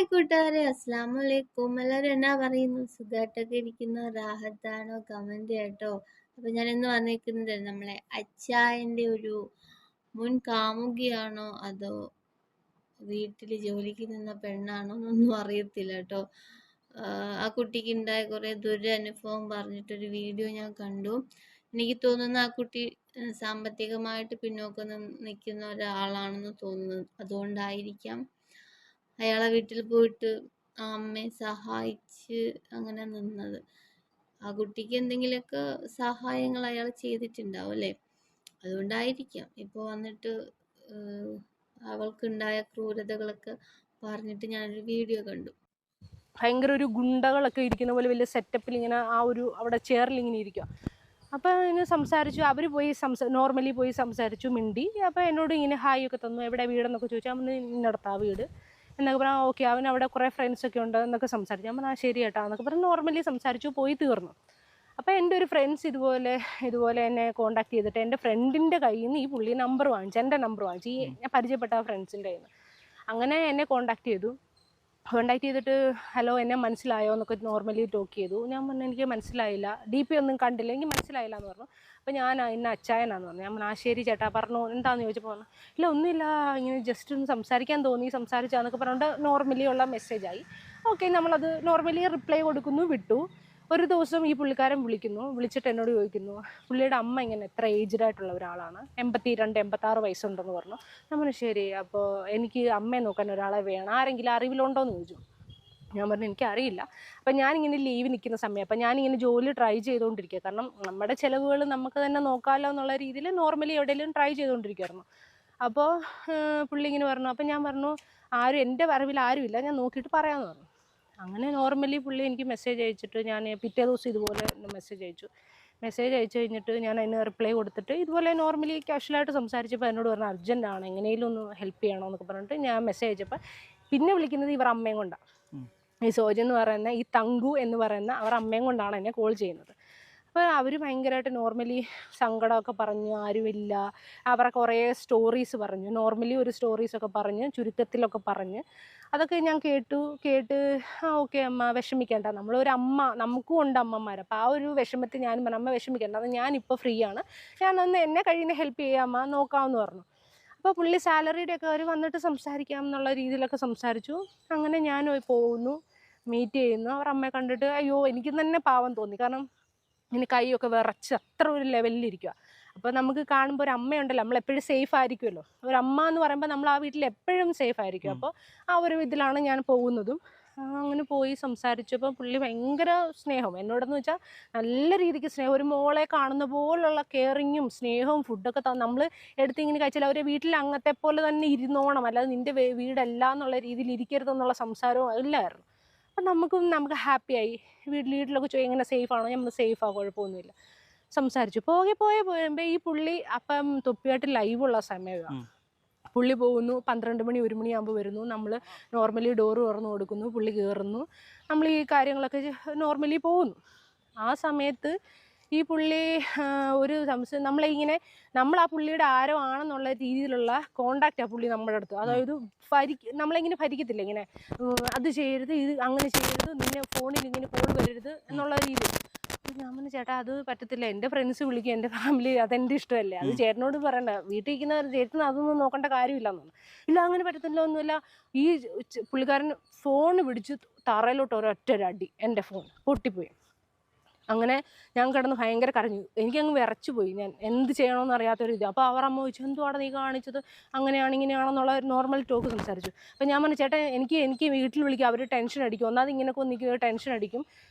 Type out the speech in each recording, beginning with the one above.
Hi കൂട്ടുകാരെ, അസ്സലാമു അലൈക്കും. എല്ലാവരും എന്നാ പറയുന്നു? സുഖമായിട്ടൊക്കെ ഇരിക്കുന്നു? റാഹത്താണോ? കമന്റ് കേട്ടോ. അപ്പൊ ഞാൻ ഇന്ന് വന്നിരിക്കുന്നത് നമ്മളെ അച്ചായന്റെ ഒരു മുൻ കാമുകിയാണോ അതോ വീട്ടിൽ ജോലിക്ക് നിന്ന പെണ്ണാണോ എന്നൊന്നും അറിയത്തില്ല കേട്ടോ. ആ കുട്ടിക്ക് ഉണ്ടായ കുറെ ദുരനുഭവം പറഞ്ഞിട്ടൊരു വീഡിയോ ഞാൻ കണ്ടു. എനിക്ക് തോന്നുന്നു ആ കുട്ടി സാമ്പത്തികമായിട്ട് പിന്നോക്കം നിൽക്കുന്ന ഒരാളാണെന്ന് തോന്നുന്നു. അതുകൊണ്ടായിരിക്കാം അയാളെ വീട്ടിൽ പോയിട്ട് ആ അമ്മയെ സഹായിച്ച് അങ്ങനെ നിന്നത്. ആ കുട്ടിക്ക് എന്തെങ്കിലുമൊക്കെ സഹായങ്ങൾ അയാൾ ചെയ്തിട്ടുണ്ടാവും അല്ലേ? അതുകൊണ്ടായിരിക്കാം ഇപ്പോൾ വന്നിട്ട് അവൾക്കുണ്ടായ ക്രൂരതകളൊക്കെ പറഞ്ഞിട്ട് ഞാനൊരു വീഡിയോ കണ്ടു. ഭയങ്കര ഒരു ഗുണ്ടകളൊക്കെ ഇരിക്കുന്ന പോലെ വലിയ സെറ്റപ്പിൽ ഇങ്ങനെ അവിടെ ചെയറിൽ ഇങ്ങനെ ഇരിക്കുക. അപ്പോൾ ഇങ്ങനെ സംസാരിച്ചു. അവർ പോയി നോർമലി പോയി സംസാരിച്ചു, മിണ്ടി. അപ്പോൾ എന്നോട് ഇങ്ങനെ ഹായ് ഒക്കെ തന്നു. എവിടെ വീടെന്നൊക്കെ ചോദിച്ചാൽ അന്ന് ഇന്നടത്താ വീട് എന്നൊക്കെ പറഞ്ഞാൽ ഓക്കെ. അവൻ അവിടെ കുറേ ഫ്രണ്ട്സൊക്കെ ഉണ്ട് എന്നൊക്കെ സംസാരിച്ചു. ഞാൻ പറഞ്ഞാൽ ശരി കേട്ടോ എന്നൊക്കെ പറഞ്ഞ് നോർമലി സംസാരിച്ചു, പോയി തീർന്നു. അപ്പോൾ എൻ്റെ ഒരു ഫ്രണ്ട്സ് ഇതുപോലെ എന്നെ കോൺടാക്ട് ചെയ്തിട്ട് എൻ്റെ ഫ്രണ്ടിൻ്റെ കയ്യിൽ നിന്ന് ഈ പുള്ളി നമ്പർ വാങ്ങിച്ചു, എൻ്റെ നമ്പർ വാങ്ങിച്ചു, ഈ ഞാൻ പരിചയപ്പെട്ട ആ ഫ്രണ്ട്സിൻ്റെ കയ്യിൽ നിന്ന്. അങ്ങനെ എന്നെ കോൺടാക്ട് ചെയ്തിട്ട് ഹലോ എന്നെ മനസ്സിലായോ എന്നൊക്കെ നോർമലി ടോക്ക് ചെയ്തു. ഞാൻ പറഞ്ഞു എനിക്ക് മനസ്സിലായില്ല, DP ഒന്നും കണ്ടില്ല, എനിക്ക് മനസ്സിലായില്ല എന്ന് പറഞ്ഞു. അപ്പോൾ ഞാൻ ഇന്ന അച്ചായനാന്ന് പറഞ്ഞു. ഞാൻ പറഞ്ഞു ശരി ചേട്ടാ, പറഞ്ഞു എന്താണെന്ന് ചോദിച്ചപ്പോൾ പറഞ്ഞു ഇല്ല ഒന്നുമില്ല, ഇങ്ങനെ ജസ്റ്റ് ഒന്ന് സംസാരിക്കാൻ തോന്നി, സംസാരിച്ചാന്നൊക്കെ പറഞ്ഞിട്ട് നോർമലി ഉള്ള മെസ്സേജായി. ഓക്കെ, നമ്മളത് നോർമലി റിപ്ലൈ കൊടുക്കുന്നു, വിട്ടു. ഒരു ദിവസം ഈ പുള്ളിക്കാരൻ വിളിച്ചിട്ട് എന്നോട് ചോദിക്കുന്നു പുള്ളിയുടെ അമ്മ ഇങ്ങനെ എത്ര ഏജ്ഡ് ആയിട്ടുള്ള ഒരാളാണ്, 82-86 വയസ്സുണ്ടെന്ന് പറഞ്ഞു. നമ്മൾ ശരി, അപ്പോൾ എനിക്ക് അമ്മയെ നോക്കാൻ ഒരാളെ വേണം, ആരെങ്കിലും അറിവിലുണ്ടോയെന്ന് ചോദിച്ചു. ഞാൻ പറഞ്ഞു എനിക്കറിയില്ല. അപ്പം ഞാനിങ്ങനെ ലീവ് നിൽക്കുന്ന സമയം, അപ്പം ഞാനിങ്ങനെ ജോലി ട്രൈ ചെയ്തുകൊണ്ടിരിക്കുക. കാരണം നമ്മുടെ ചിലവുകൾ നമുക്ക് തന്നെ നോക്കാമല്ലോ എന്നുള്ള രീതിയിൽ നോർമലി എവിടെയെങ്കിലും ട്രൈ ചെയ്തുകൊണ്ടിരിക്കുമായിരുന്നു. അപ്പോൾ പുള്ളി ഇങ്ങനെ പറഞ്ഞു. അപ്പം ഞാൻ പറഞ്ഞു എൻ്റെ അറിവിൽ ആരുമില്ല, ഞാൻ നോക്കിയിട്ട് പറയാമെന്ന് പറഞ്ഞു. അങ്ങനെ നോർമലി പുള്ളി എനിക്ക് മെസ്സേജ് അയച്ചിട്ട് ഞാൻ പിറ്റേ ദിവസം ഇതുപോലെ മെസ്സേജ് അയച്ചു കഴിഞ്ഞിട്ട് ഞാൻ അതിന് റിപ്ലൈ കൊടുത്തിട്ട് ഇതുപോലെ നോർമലി കാഷ്വലായിട്ട് സംസാരിച്ചപ്പോൾ എന്നോട് പറഞ്ഞു അർജൻറ്റാണ്, എങ്ങനെയും ഒന്ന് ഹെൽപ്പ് ചെയ്യണോ എന്നൊക്കെ പറഞ്ഞിട്ട് ഞാൻ മെസ്സേജ് അയച്ചപ്പോൾ പിന്നെ വിളിക്കുന്നത് ഇവർ അമ്മയും കൊണ്ടാണ്. ഈ സോജൻ എന്ന് പറയുന്ന ഈ തങ്കു എന്ന് പറയുന്ന അവർ അമ്മയും കൊണ്ടാണ് എന്നെ കോൾ ചെയ്യുന്നത്. അപ്പോൾ അവർ ഭയങ്കരമായിട്ട് നോർമലി സങ്കടമൊക്കെ പറഞ്ഞു, ആരുമില്ല, അവരുടെ കുറേ സ്റ്റോറീസ് പറഞ്ഞു, നോർമലി ഒരു സ്റ്റോറീസൊക്കെ പറഞ്ഞ് ചുരുക്കത്തിലൊക്കെ പറഞ്ഞ് അതൊക്കെ ഞാൻ കേട്ട് ഓക്കെ അമ്മ വിഷമിക്കേണ്ട, നമ്മളൊരു അമ്മ, നമുക്കും ഉണ്ട് അമ്മമാർ. അപ്പോൾ ആ ഒരു വിഷമത്തിൽ ഞാനും പറഞ്ഞു അമ്മ വിഷമിക്കേണ്ട, അത് ഞാനിപ്പോൾ ഫ്രീ ആണ്, ഞാനൊന്ന് എന്നെ കഴിയുന്ന ഹെൽപ്പ് ചെയ്യാം അമ്മ, നോക്കാമെന്ന് പറഞ്ഞു. അപ്പോൾ പുള്ളി സാലറിയുടെ ഒക്കെ അവർ വന്നിട്ട് സംസാരിക്കാം എന്നുള്ള രീതിയിലൊക്കെ സംസാരിച്ചു. അങ്ങനെ ഞാൻ പോകുന്നു, മീറ്റ് ചെയ്യുന്നു. അവർ അമ്മയെ കണ്ടിട്ട് അയ്യോ എനിക്ക് തന്നെ പാവം തോന്നി. കാരണം ഇനി കൈയൊക്കെ വിറച്ച് അത്ര ഒരു ലെവലിലിരിക്കുക. അപ്പോൾ നമുക്ക് കാണുമ്പോൾ ഒരു അമ്മയുണ്ടല്ലോ, നമ്മളെപ്പോഴും സേഫ് ആയിരിക്കുമല്ലോ. ഒരു അമ്മ എന്ന് പറയുമ്പോൾ നമ്മൾ ആ വീട്ടിൽ എപ്പോഴും സേഫ് ആയിരിക്കും. അപ്പോൾ ആ ഒരു ഇതിലാണ് ഞാൻ പോകുന്നതും. അങ്ങനെ പോയി സംസാരിച്ചപ്പോൾ പുള്ളി ഭയങ്കര സ്നേഹം എന്നോടെന്ന് വെച്ചാൽ നല്ല രീതിക്ക് സ്നേഹം, ഒരു മോളെ കാണുന്ന പോലുള്ള കെയറിങ്ങും സ്നേഹവും ഫുഡൊക്കെ നമ്മൾ എടുത്തിങ്ങനെ കഴിച്ചാൽ അവരെ വീട്ടിൽ അങ്ങത്തെ പോലെ തന്നെ ഇരുന്നോണം, അല്ലാതെ നിൻ്റെ വീടല്ല എന്നുള്ള രീതിയിൽ ഇരിക്കരുതെന്നുള്ള സംസാരവും എല്ലായിരുന്നു. അപ്പം നമുക്ക് ഹാപ്പിയായി. വീട്ടിലൊക്കെ എങ്ങനെ സേഫാണോ, നമ്മൾ സേഫാണ്, കുഴപ്പമൊന്നുമില്ല. സംസാരിച്ചു പോയപ്പോൾ ഈ പുള്ളി അപ്പം തൊപ്പിയായിട്ട് ലൈവുള്ള സമയമാണ്. പുള്ളി പോകുന്നു, 12 മണി 1 മണിയാകുമ്പോൾ വരുന്നു. നമ്മൾ നോർമലി ഡോറ് തുറന്നു കൊടുക്കുന്നു, പുള്ളി കയറുന്നു, നമ്മൾ ഈ കാര്യങ്ങളൊക്കെ നോർമലി പോകുന്നു. ആ സമയത്ത് ഈ പുള്ളി ഒരു സംശയം നമ്മൾ ആ പുള്ളിയുടെ ആരോ ആണെന്നുള്ള രീതിയിലുള്ള കോണ്ടാക്റ്റാണ് പുള്ളി നമ്മുടെ അടുത്ത്. അതായത് നമ്മളിങ്ങനെ ഭരിക്കത്തില്ല, ഇങ്ങനെ അത് ചെയ്യരുത്, ഇത് അങ്ങനെ ചെയ്യരുത്, നിന്നെ ഫോണിൽ ഇങ്ങനെ കോൾ വരരുത് എന്നുള്ള രീതിയിൽ. ഞാൻ പറഞ്ഞു ചേട്ടാ അത് പറ്റത്തില്ല, എൻ്റെ ഫ്രണ്ട്സ് വിളിക്കും, എൻ്റെ ഫാമിലി, അതെൻ്റെ ഇഷ്ടമല്ലേ, അത് ചേട്ടനോട് പറയണ്ട, വീട്ടിൽ ഇരിക്കുന്ന ചേട്ടന് അതൊന്നും നോക്കേണ്ട കാര്യമില്ലെന്നു. ഇല്ല അങ്ങനെ പറ്റത്തില്ല, ഒന്നുമില്ല. ഈ പുള്ളിക്കാരൻ ഫോൺ പിടിച്ച് തറയിലോട്ട് ഒരൊറ്റ അടി, എൻ്റെ ഫോൺ പൊട്ടിപ്പോയി. അങ്ങനെ ഞാൻ കിടന്ന് ഭയങ്കര കരഞ്ഞു, എനിക്കങ്ങ് വിറച്ചു പോയി, ഞാൻ എന്ത് ചെയ്യണമെന്ന് അറിയാത്തൊരു ഇത്. അപ്പോൾ അവർ അമ്മ ചോദിച്ചു എന്തുവാണ് നീ കാണിച്ചത്, അങ്ങനെയാണ് ഇങ്ങനെയാണെന്നുള്ള നോർമൽ ടോക്ക് സംസാരിച്ചു. അപ്പോൾ ഞാൻ പറഞ്ഞു ചേട്ടാ എനിക്ക് വീട്ടിൽ വിളിക്കും, അവർ ടെൻഷൻ അടിക്കും, ഒന്നാമത് ഇങ്ങനെയൊക്കെ എനിക്ക് ടെൻഷൻ അടിക്കും,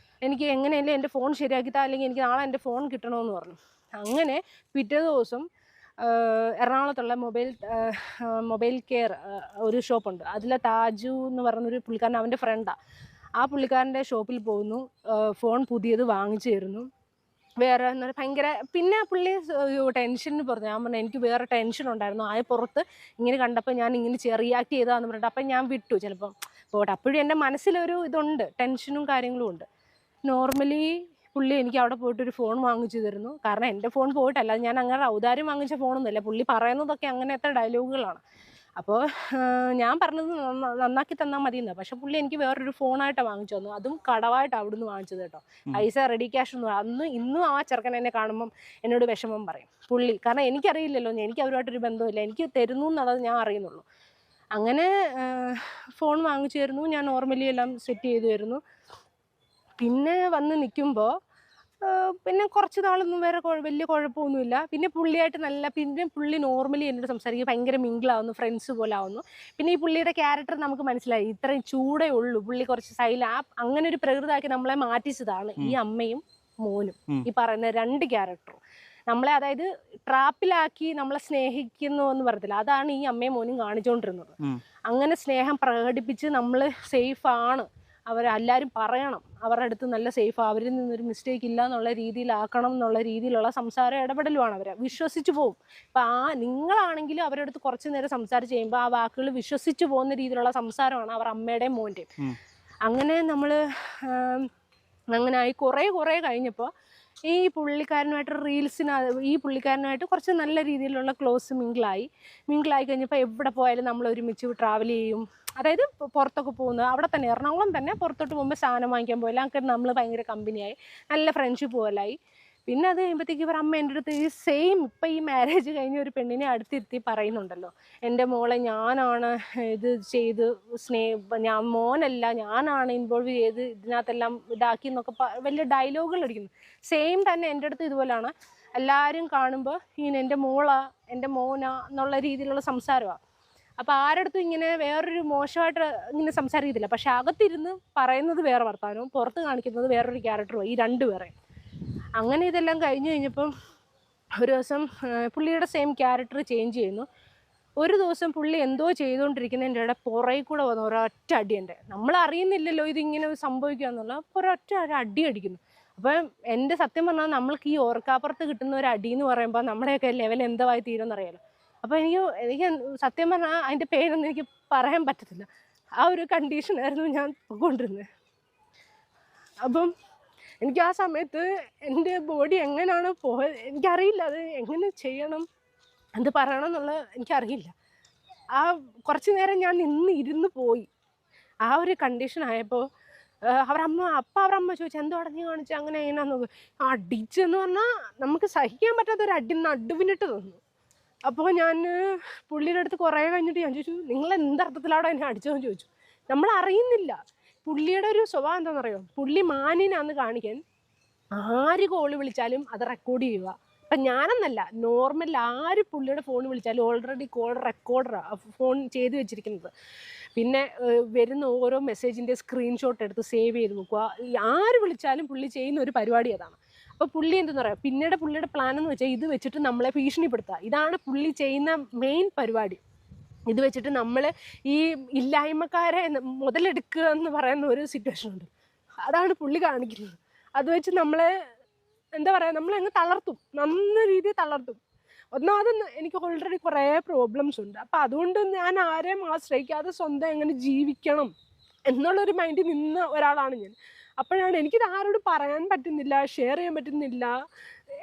എനിക്ക് എങ്ങനെയല്ലേ എൻ്റെ ഫോൺ ശരിയാക്കിത്താ, അല്ലെങ്കിൽ എനിക്ക് നാളെ എൻ്റെ ഫോൺ കിട്ടണമെന്ന് പറഞ്ഞു. അങ്ങനെ പിറ്റേ ദിവസം എറണാകുളത്തുള്ള മൊബൈൽ കെയർ ഒരു ഷോപ്പുണ്ട്, അതിലെ താജു എന്ന് പറഞ്ഞൊരു പുള്ളിക്കാരൻ, അവൻ്റെ ഫ്രണ്ടാണ്. ആ പുള്ളിക്കാരൻ്റെ ഷോപ്പിൽ പോകുന്നു, ഫോൺ പുതിയത് വാങ്ങിച്ചു തരുന്നു. വേറെ എന്ന് പറഞ്ഞാൽ ഭയങ്കര, പിന്നെ പുള്ളി ടെൻഷന് പറഞ്ഞു. ഞാൻ പറഞ്ഞു എനിക്ക് വേറെ ടെൻഷൻ ഉണ്ടായിരുന്നു, ആ പുറത്ത് ഇങ്ങനെ കണ്ടപ്പോൾ ഞാൻ ഇങ്ങനെ റിയാക്ട് ചെയ്തതാന്ന് പറഞ്ഞിട്ട്. അപ്പം ഞാൻ വിട്ടു, ചിലപ്പം പോട്ടെ. അപ്പോഴും എൻ്റെ മനസ്സിലൊരു ഇതുണ്ട്, ടെൻഷനും കാര്യങ്ങളും ഉണ്ട്. നോർമലി പുള്ളി എനിക്ക് അവിടെ പോയിട്ടൊരു ഫോൺ വാങ്ങിച്ചു തരുന്നു. കാരണം എൻ്റെ ഫോൺ പോയിട്ടല്ല, ഞാൻ അങ്ങനെ ഔദാര്യം വാങ്ങിച്ച ഫോണൊന്നുമല്ല, പുള്ളി പറയുന്നതൊക്കെ അങ്ങനത്തെ ഡയലോഗുകളാണ്. അപ്പോൾ ഞാൻ പറഞ്ഞത് നന്നാക്കി തന്നാൽ മതിയെന്നാണ്. പക്ഷെ പുള്ളി എനിക്ക് വേറൊരു ഫോണായിട്ടാണ് വാങ്ങിച്ചു തന്നു. അതും കടവായിട്ട് അവിടുന്ന് വാങ്ങിച്ചത് കേട്ടോ. പൈസ റെഡി ക്യാഷ് ഒന്നും ഇന്നും ആ ചെറുക്കൻ എന്നെ കാണുമ്പം എന്നോട് വിഷമം പറയും പുള്ളി. കാരണം എനിക്കറിയില്ലല്ലോ, എനിക്ക് അവരുമായിട്ടൊരു ബന്ധമില്ല, എനിക്ക് തരുന്നു എന്നുള്ളത് ഞാൻ അറിയുന്നുള്ളൂ. അങ്ങനെ ഫോൺ വാങ്ങിച്ചു തരുന്നു, ഞാൻ നോർമലി എല്ലാം സെറ്റ് ചെയ്തു തരുന്നു. പിന്നെ വന്ന് നിൽക്കുമ്പോൾ പിന്നെ കുറച്ച് നാളൊന്നും വേറെ വലിയ കുഴപ്പമൊന്നുമില്ല. പിന്നെ പുള്ളിയായിട്ട് പിന്നെ പുള്ളി നോർമലി എന്നോട് സംസാരിക്കും, ഭയങ്കര മിങ്കിളാവുന്നു, ഫ്രണ്ട്സ് പോലെ ആവുന്നു. പിന്നെ ഈ പുള്ളിയുടെ ക്യാരക്ടർ നമുക്ക് മനസ്സിലായി, ഇത്രയും ചൂടേ ഉള്ളൂ, പുള്ളി കുറച്ച് അങ്ങനെ ഒരു പ്രകൃതമാക്കി നമ്മളെ മാറ്റിച്ചതാണ് ഈ അമ്മയും മോനും, ഈ പറയുന്ന 2 ക്യാരക്ടറും. നമ്മളെ അതായത് ട്രാപ്പിലാക്കി നമ്മളെ സ്നേഹിക്കുന്നു എന്ന് പറയത്തില്ല, അതാണ് ഈ അമ്മയും മോനും കാണിച്ചുകൊണ്ടിരുന്നത്. അങ്ങനെ സ്നേഹം പ്രകടിപ്പിച്ച് നമ്മൾ സേഫാണ്, അവരെല്ലാവരും പറയണം അവരുടെ അടുത്ത് നല്ല സേഫ്, അവരിൽ നിന്നൊരു മിസ്റ്റേക്ക് ഇല്ല എന്നുള്ള രീതിയിലാക്കണം എന്നുള്ള രീതിയിലുള്ള സംസാര ഇടപെടലുമാണ്. അവരെ വിശ്വസിച്ച് പോകും. അപ്പം നിങ്ങളാണെങ്കിലും അവരുടെ അടുത്ത് കുറച്ച് നേരം സംസാരിച്ച് കഴിയുമ്പോൾ ആ വാക്കുകൾ വിശ്വസിച്ച് പോകുന്ന രീതിയിലുള്ള സംസാരമാണ് അവർ അമ്മയുടെയും മോൻ്റെയും. അങ്ങനെ നമ്മൾ അങ്ങനെ ആയി കുറേ കഴിഞ്ഞപ്പോൾ ഈ പുള്ളിക്കാരനായിട്ട് കുറച്ച് നല്ല രീതിയിലുള്ള ക്ലോസ് മിങ്കിളായി കഴിഞ്ഞപ്പോൾ എവിടെ പോയാലും നമ്മൾ ഒരുമിച്ച് ട്രാവൽ ചെയ്യും. അതായത് പുറത്തൊക്കെ പോകുന്നത്, അവിടെ തന്നെ എറണാകുളം തന്നെ പുറത്തോട്ട് പോകുമ്പോൾ സാധനം വാങ്ങിക്കാൻ പോയില്ല, അങ്ങനെ നമ്മൾ ഭയങ്കര കമ്പനിയായി, നല്ല ഫ്രണ്ട്ഷിപ്പ് പോലായി. പിന്നെ അത് കഴിയുമ്പോഴത്തേക്ക് ഇവർ അമ്മ എൻ്റെ അടുത്ത് ഈ സെയിം ഇപ്പം ഈ മാരേജ് കഴിഞ്ഞ ഒരു പെണ്ണിനെ അടുത്തിരുത്തി പറയുന്നുണ്ടല്ലോ, എൻ്റെ മോളെ ഞാനാണ് ഇത് ചെയ്ത് ഞാൻ മോനല്ല, ഞാനാണ് ഇൻവോൾവ് ചെയ്ത് ഇതിനകത്തെല്ലാം ഇതാക്കി എന്നൊക്കെ വലിയ ഡയലോഗുകൾ അടിക്കുന്നു. സെയിം തന്നെ എൻ്റെ അടുത്ത് ഇതുപോലെയാണ്. എല്ലാവരും കാണുമ്പോൾ ഇങ്ങനെ എൻ്റെ മോനാ എന്നുള്ള രീതിയിലുള്ള സംസാരമാണ്. അപ്പോൾ ആരടുത്തും ഇങ്ങനെ വേറൊരു മോശമായിട്ട് ഇങ്ങനെ സംസാരിക്കത്തില്ല. പക്ഷെ അകത്തിരുന്ന് പറയുന്നത് വേറെ വർത്താനവും പുറത്ത് കാണിക്കുന്നത് വേറൊരു ക്യാരക്ടറും, ഈ 2 പേരെ. അങ്ങനെ ഇതെല്ലാം കഴിഞ്ഞപ്പം ഒരു ദിവസം പുള്ളിയുടെ സെയിം ക്യാരക്ടർ ചേഞ്ച് ചെയ്യുന്നു. ഒരു ദിവസം പുള്ളി എന്തോ ചെയ്തുകൊണ്ടിരിക്കുന്നതിൻ്റെ ഇടയിൽ പുറകിൽ കൂടെ വന്ന ഒരൊറ്റ അടിയുണ്ട്. നമ്മൾ അറിയുന്നില്ലല്ലോ ഇതിങ്ങനെ സംഭവിക്കുക എന്നുള്ള, ഒരൊറ്റ അടി അടിക്കുന്നു. അപ്പം എൻ്റെ സത്യം പറഞ്ഞാൽ നമ്മൾക്ക് ഈ ഓർക്കാപ്പുറത്ത് കിട്ടുന്ന ഒരു അടി എന്ന് പറയുമ്പോൾ നമ്മുടെയൊക്കെ ലെവൽ എന്തായി തീരുമെന്നറിയാലോ. അപ്പോൾ എനിക്ക് സത്യം പറഞ്ഞാൽ അതിൻ്റെ പേരൊന്നും എനിക്ക് പറയാൻ പറ്റത്തില്ല. ആ ഒരു കണ്ടീഷനായിരുന്നു ഞാൻ കൊണ്ടിരുന്നത്. അപ്പം എനിക്ക് ആ സമയത്ത് എൻ്റെ ബോഡി എങ്ങനെയാണ് പോയത് എനിക്കറിയില്ല, അത് എങ്ങനെ ചെയ്യണം എന്ത് പറയണം എന്നുള്ളത് എനിക്കറിയില്ല. ആ കുറച്ച് നേരം ഞാൻ ഇരുന്ന് പോയി. ആ ഒരു കണ്ടീഷൻ ആയപ്പോൾ അവരമ്മ ചോദിച്ചു, എന്തോ അടഞ്ഞു കാണിച്ചു അങ്ങനെ എങ്ങനെയാന്ന് നോക്കുക. അടിച്ചെന്ന് പറഞ്ഞാൽ നമുക്ക് സഹിക്കാൻ പറ്റാത്തൊരു അടി നടുവിനിട്ട് തന്നു. അപ്പോൾ ഞാൻ പുള്ളിയുടെ അടുത്ത് കുറേ കഴിഞ്ഞിട്ട് ഞാൻ ചോദിച്ചു, നിങ്ങൾ എന്തർത്ഥത്തിലാണ് എന്നെ അടിച്ചതെന്ന് ചോദിച്ചു. നമ്മൾ അറിയുന്നില്ല. പുള്ളിയുടെ ഒരു സ്വഭാവം എന്താണെന്നറിയോ, പുള്ളി മാനിനാന്ന് കാണിക്കാൻ ആര് കോള് വിളിച്ചാലും അത് റെക്കോർഡ് ചെയ്യുക. അപ്പം ഞാനെന്നല്ല, നോർമൽ ആര് പുള്ളിയുടെ ഫോൺ വിളിച്ചാലും ഓൾറെഡി കോൾ റെക്കോർഡറാണ് ഫോൺ ചെയ്ത് വെച്ചിരിക്കുന്നത്. പിന്നെ വരുന്ന ഓരോ മെസ്സേജിൻ്റെ സ്ക്രീൻഷോട്ട് എടുത്ത് സേവ് ചെയ്ത് വെക്കുക. ആര് വിളിച്ചാലും പുള്ളി ചെയ്യുന്ന ഒരു പരിപാടി അതാണ്. അപ്പോൾ പുള്ളി എന്തെന്ന് പറയാം, പിന്നീട് പുള്ളിയുടെ പ്ലാൻ എന്ന് വെച്ചാൽ ഇത് വെച്ചിട്ട് നമ്മളെ ഭീഷണിപ്പെടുത്തുക. ഇതാണ് പുള്ളി ചെയ്യുന്ന മെയിൻ പരിപാടി. ഇത് വെച്ചിട്ട് നമ്മൾ ഈ ഇല്ലായ്മക്കാരെ മുതലെടുക്കുക എന്ന് പറയുന്ന ഒരു സിറ്റുവേഷൻ ഉണ്ട്. അതാണ് പുള്ളി കാണിക്കുന്നത്. അത് വെച്ച് നമ്മളെ എന്താ പറയുക, നമ്മളങ്ങ് തളർത്തും, നല്ല രീതിയിൽ തളർത്തും. ഒന്നാമത് എനിക്ക് ഓൾറെഡി കുറേ പ്രോബ്ലംസ് ഉണ്ട്. അപ്പം അതുകൊണ്ട് ഞാൻ ആരെയും ആശ്രയിക്കാതെ സ്വന്തം എങ്ങനെ ജീവിക്കണം എന്നുള്ളൊരു മൈൻഡിൽ നിന്ന ഒരാളാണ് ഞാൻ. അപ്പോഴാണ് എനിക്കിത് ആരോട് പറയാൻ പറ്റുന്നില്ല, ഷെയർ ചെയ്യാൻ പറ്റുന്നില്ല.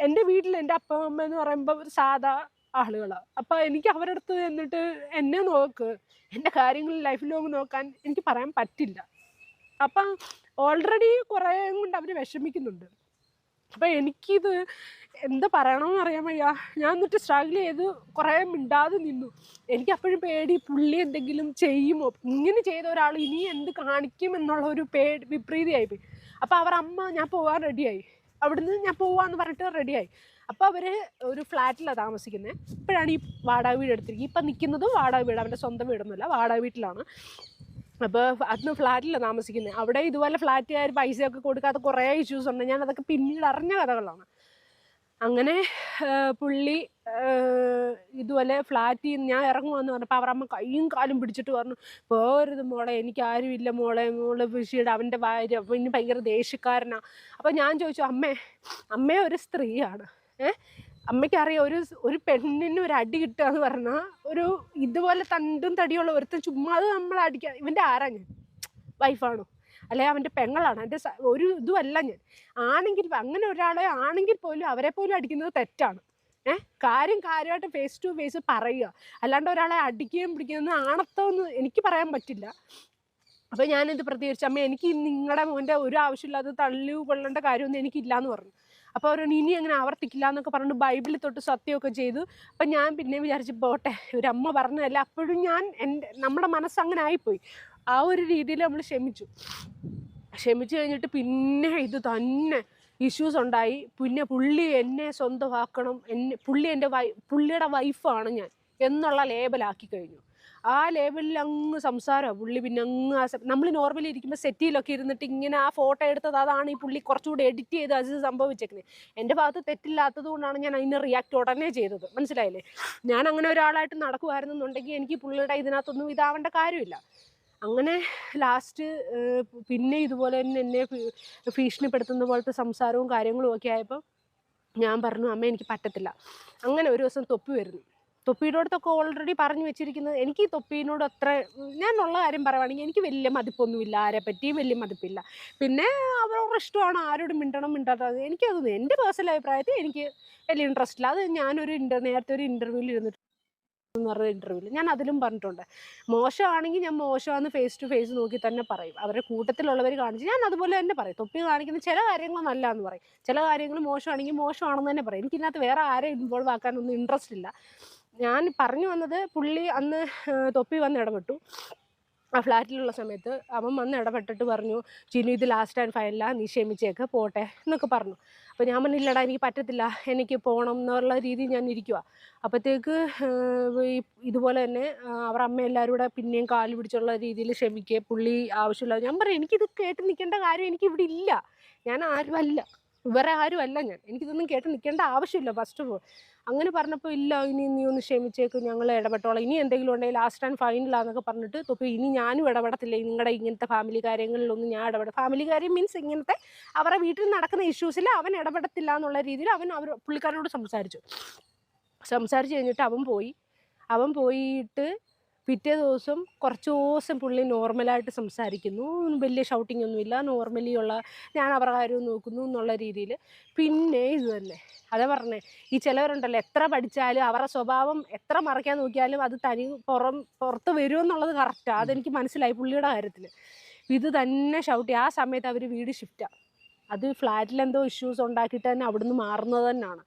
എൻ്റെ വീട്ടിൽ എൻ്റെ അപ്പ അമ്മ എന്ന് പറയുമ്പോൾ ഒരു സാധാ ആളുകളാണ്. അപ്പോൾ എനിക്ക് അവരുടെ അടുത്ത് എന്നിട്ട് എന്നെ നോക്ക്, എൻ്റെ കാര്യങ്ങൾ ലൈഫ് ലോങ് നോക്കാൻ എനിക്ക് പറയാൻ പറ്റില്ല. അപ്പം ഓൾറെഡി കുറേ കൊണ്ട് അവർ വിഷമിക്കുന്നുണ്ട്. അപ്പം എനിക്കിത് എന്താ പറയണമെന്ന് അറിയാൻ വയ്യ. ഞാൻ എന്നിട്ട് സ്ട്രഗിൾ ചെയ്ത് കുറേ മിണ്ടാതെ നിന്നു. എനിക്കപ്പോഴും പേടി, പുള്ളി എന്തെങ്കിലും ചെയ്യുമോ, ഇങ്ങനെ ചെയ്ത ഒരാൾ ഇനി എന്ത് കാണിക്കും എന്നുള്ള ഒരു വിപരീതമായിപ്പോയി. അപ്പോൾ അവരമ്മ ഞാൻ പോകാൻ റെഡിയായി, അവിടുന്ന് ഞാൻ പോവാന്ന് പറഞ്ഞിട്ട് റെഡിയായി. അപ്പോൾ അവർ ഒരു ഫ്ലാറ്റിലാണ് താമസിക്കുന്നത്. ഇപ്പോഴാണ് ഈ വാടക വീട് എടുത്തിരിക്കുന്നത്. ഇപ്പം നിൽക്കുന്നതും വാടക വീട്, അവൻ്റെ സ്വന്തം വീടൊന്നുമല്ല, വാടക വീട്ടിലാണ്. അപ്പോൾ അന്ന് ഫ്ലാറ്റിലാണ് താമസിക്കുന്നത്. അവിടെ ഇതുപോലെ ഫ്ലാറ്റുകാർ പൈസയൊക്കെ കൊടുക്കാത്ത കുറേ ഇഷ്യൂസ് ഉണ്ട്. ഞാൻ അതൊക്കെ പിന്നീട് അറിഞ്ഞ കഥകളാണ്. അങ്ങനെ പുള്ളി ഇതുപോലെ ഫ്ലാറ്റിൽ നിന്ന് ഞാൻ ഇറങ്ങുമെന്ന് പറഞ്ഞപ്പോൾ അവരമ്മ കൈയും കാലും പിടിച്ചിട്ട് പറഞ്ഞു, പോരുത് മോളെ, എനിക്കാരുമില്ല മോളെ വിഷയുടെ അവൻ്റെ ഭാര്യ പിന്നെ ഭയങ്കര ദേഷ്യക്കാരനാണ്. അപ്പോൾ ഞാൻ ചോദിച്ചു, അമ്മ ഒരു സ്ത്രീയാണ്, അമ്മയ്ക്കറിയാം ഒരു പെണ്ണിന് ഒരു അടി കിട്ടുക എന്ന് പറഞ്ഞാൽ ഒരു ഇതുപോലെ തണ്ടും തടിയുള്ള ഒരുത്തൻ ചുമ്മാതെ നമ്മൾ അടിക്കുക. ഇവൻ്റെ ആരാ ഞാൻ? വൈഫാണോ? അല്ലെങ്കിൽ അവൻ്റെ പെങ്ങളാണ്? എൻ്റെ ഒരു ഇതുമല്ല ഞാൻ. ആണെങ്കിൽ അങ്ങനെ ഒരാളെ ആണെങ്കിൽ പോലും അവരെ പോലും അടിക്കുന്നത് തെറ്റാണ്. കാര്യമായിട്ട് ഫേസ് ടു ഫേസ് പറയുക, അല്ലാണ്ട് ഒരാളെ അടിക്കുകയും പിടിക്കുകയും ആണത്തോന്ന് എനിക്ക് പറയാൻ പറ്റില്ല. അപ്പോൾ ഞാനിത് പ്രതികരിച്ചു, അമ്മ എനിക്ക് നിങ്ങളുടെ മോൻ്റെ ഒരു ആവശ്യമില്ലാതെ തള്ളി കൊള്ളേണ്ട കാര്യമൊന്നും എനിക്കില്ലയെന്ന് പറഞ്ഞു. അപ്പോൾ അവർ ഇനി അങ്ങനെ ആവർത്തിക്കില്ല എന്നൊക്കെ പറഞ്ഞിട്ട് ബൈബിളിൽ തൊട്ട് സത്യമൊക്കെ ചെയ്തു. അപ്പം ഞാൻ പിന്നെ വിചാരിച്ചു പോട്ടെ, ഒരു അമ്മ പറഞ്ഞതല്ല. അപ്പോഴും നമ്മുടെ മനസ്സ് അങ്ങനെ ആയിപ്പോയി. ആ ഒരു രീതിയിൽ നമ്മൾ ക്ഷമിച്ചു കഴിഞ്ഞിട്ട് പിന്നെ ഇത് തന്നെ ഇഷ്യൂസ് ഉണ്ടായി. പിന്നെ പുള്ളി എന്നെ സ്വന്തമാക്കണം, പുള്ളിയുടെ വൈഫാണ് ഞാൻ എന്നുള്ള ലേബലാക്കി കഴിഞ്ഞു. ആ ലേബലിൽ അങ്ങ് സംസാരമാണ് പുള്ളി. പിന്നെ അങ്ങ് നമ്മൾ നോർമലി ഇരിക്കുമ്പോൾ സെറ്റിയിലൊക്കെ ഇരുന്നിട്ട് ഇങ്ങനെ ആ ഫോട്ടോ എടുത്തത് അതാണ് ഈ പുള്ളി കുറച്ചുകൂടി എഡിറ്റ് ചെയ്ത് അത് സംഭവിച്ചേക്കുന്നത്. എൻ്റെ ഭാഗത്ത് തെറ്റില്ലാത്തത് കൊണ്ടാണ് ഞാൻ അതിന് റിയാക്ട് ഉടനെ ചെയ്തത്. മനസ്സിലായില്ലേ? ഞാൻ അങ്ങനെ ഒരാളായിട്ട് നടക്കുമായിരുന്നെന്നുണ്ടെങ്കിൽ എനിക്ക് പുള്ളിയുടെ ഇതിനകത്തൊന്നും ഇതാവേണ്ട കാര്യമില്ല. അങ്ങനെ ലാസ്റ്റ് പിന്നെ ഇതുപോലെ തന്നെ എന്നെ ഭീഷണിപ്പെടുത്തുന്ന പോലത്തെ സംസാരവും കാര്യങ്ങളും ഒക്കെ ആയപ്പോൾ ഞാൻ പറഞ്ഞു, അമ്മ എനിക്ക് പറ്റത്തില്ല. അങ്ങനെ ഒരു ദിവസം തൊപ്പി വരുന്നു. തൊപ്പിയുടെ അടുത്തൊക്കെ ഓൾറെഡി പറഞ്ഞു വെച്ചിരിക്കുന്നത്, എനിക്ക് ഈ തൊപ്പീനോട് അത്ര, ഞാനുള്ള കാര്യം പറയുവാണെങ്കിൽ എനിക്ക് വലിയ മതിപ്പൊന്നുമില്ല, ആരെ പറ്റിയും വലിയ മതിപ്പില്ല. പിന്നെ അവരവരുടെ ഇഷ്ടമാണ്, ആരോടും മിണ്ടാത്തത് എനിക്കതൊന്നും എൻ്റെ പേഴ്സണൽ അഭിപ്രായത്തിൽ എനിക്ക് വലിയ ഇൻട്രസ്റ്റ് ഇല്ല. അത് ഞാനൊരു നേരത്തെ ഒരു ഇൻ്റർവ്യൂവിൽ ഇരുന്നിട്ട് ഇൻ്റർവ്യൂവിൽ ഞാൻ അതിലും പറഞ്ഞിട്ടുണ്ട്, മോശമാണെങ്കിൽ ഞാൻ മോശമാണെന്ന് ഫേസ് ടു ഫേസ് നോക്കി തന്നെ പറയും. അവരുടെ കൂട്ടത്തിലുള്ളവർ കാണിച്ച് ഞാൻ അതുപോലെ തന്നെ പറയും. തൊപ്പി കാണിക്കുന്ന ചില കാര്യങ്ങൾ നല്ല എന്ന് പറയും, ചില കാര്യങ്ങൾ മോശമാണെങ്കിൽ മോശമാണെന്ന് തന്നെ പറയും. എനിക്കിതിനകത്ത് വേറെ ആരെ ഇൻവോൾവ് ആക്കാനൊന്നും ഇൻട്രസ്റ്റ് ഇല്ല. ഞാൻ പറഞ്ഞു വന്നത്, പുള്ളി അന്ന് തൊപ്പി വന്ന് ഇടപെട്ടു. ആ ഫ്ലാറ്റിലുള്ള സമയത്ത് അവൻ വന്ന് ഇടപെട്ടിട്ട് പറഞ്ഞു, ചിനു ഇത് ലാസ്റ്റ് ആൻഡ് ഫൈനലാ, നീ ക്ഷമിച്ചേക്ക് പോട്ടെ എന്നൊക്കെ പറഞ്ഞു. അപ്പോൾ ഞാൻ പറഞ്ഞില്ലടാ എനിക്ക് പറ്റത്തില്ല, എനിക്ക് പോകണം എന്നുള്ള രീതിയിൽ ഞാൻ ഇരിക്കുക. അപ്പോഴത്തേക്ക് ഇതുപോലെ തന്നെ അവർ അമ്മ എല്ലാവരും കൂടെ പിന്നെയും കാല് പിടിച്ചുള്ള രീതിയിൽ ക്ഷമിക്കുക, പുള്ളി ആവശ്യമില്ല. ഞാൻ പറയും, എനിക്കിത് കേട്ട് നിൽക്കേണ്ട കാര്യം എനിക്കിവിടെ ഇല്ല, ഞാൻ ആരുമല്ല, വേറെ ആരുമല്ല ഞാൻ, എനിക്കിതൊന്നും കേട്ട് നിൽക്കേണ്ട ആവശ്യമില്ല ഫസ്റ്റ് ഓഫ് ഓൾ. അങ്ങനെ പറഞ്ഞപ്പോൾ ഇല്ല, ഇനി നീ ഒന്ന് ക്ഷമിച്ചേക്ക്, ഞങ്ങൾ ഇടപെട്ടോളാം, ഇനി എന്തെങ്കിലും ഉണ്ടെങ്കിൽ ലാസ്റ്റ് ആൻഡ് ഫൈനലാന്നൊക്കെ പറഞ്ഞിട്ട് തൊപ്പി ഇനി ഞാനും ഇടപെടത്തില്ല, നിങ്ങളുടെ ഇങ്ങനത്തെ ഫാമിലി കാര്യങ്ങളിലൊന്നും ഞാൻ ഇടപെടും. കാര്യം മീൻസ് ഇങ്ങനത്തെ അവരുടെ വീട്ടിൽ നടക്കുന്ന ഇഷ്യൂസിൽ അവൻ ഇടപെടത്തില്ല എന്നുള്ള രീതിയിൽ പുള്ളിക്കാരനോട് സംസാരിച്ച് കഴിഞ്ഞിട്ട് അവൻ പോയിട്ട് പിറ്റേ ദിവസം കുറച്ച് ദിവസം പുള്ളി നോർമലായിട്ട് സംസാരിക്കുന്നു, വലിയ ഷൗട്ടിംഗ് ഒന്നുമില്ല, നോർമലി ഉള്ള ഞാൻ അവരുടെ കാര്യം നോക്കുന്നു എന്നുള്ള രീതിയിൽ. പിന്നെ ഇത് തന്നെ അതാ പറഞ്ഞേ, ഈ ചിലവരുണ്ടല്ലോ എത്ര പഠിച്ചാലും അവരുടെ സ്വഭാവം എത്ര മറയ്ക്കാൻ നോക്കിയാലും അത് പുറത്ത് വരുമെന്നുള്ളത് കറക്റ്റാണ്. അതെനിക്ക് മനസ്സിലായി പുള്ളിയുടെ കാര്യത്തിൽ. ഇത് തന്നെ ഷൗട്ടി. ആ സമയത്ത് അവർ വീട് ഷിഫ്റ്റാണ്, അത് ഫ്ലാറ്റിലെന്തോ ഇഷ്യൂസ് ഉണ്ടാക്കിയിട്ട് തന്നെ അവിടുന്ന് മാറുന്നത് തന്നെയാണ്.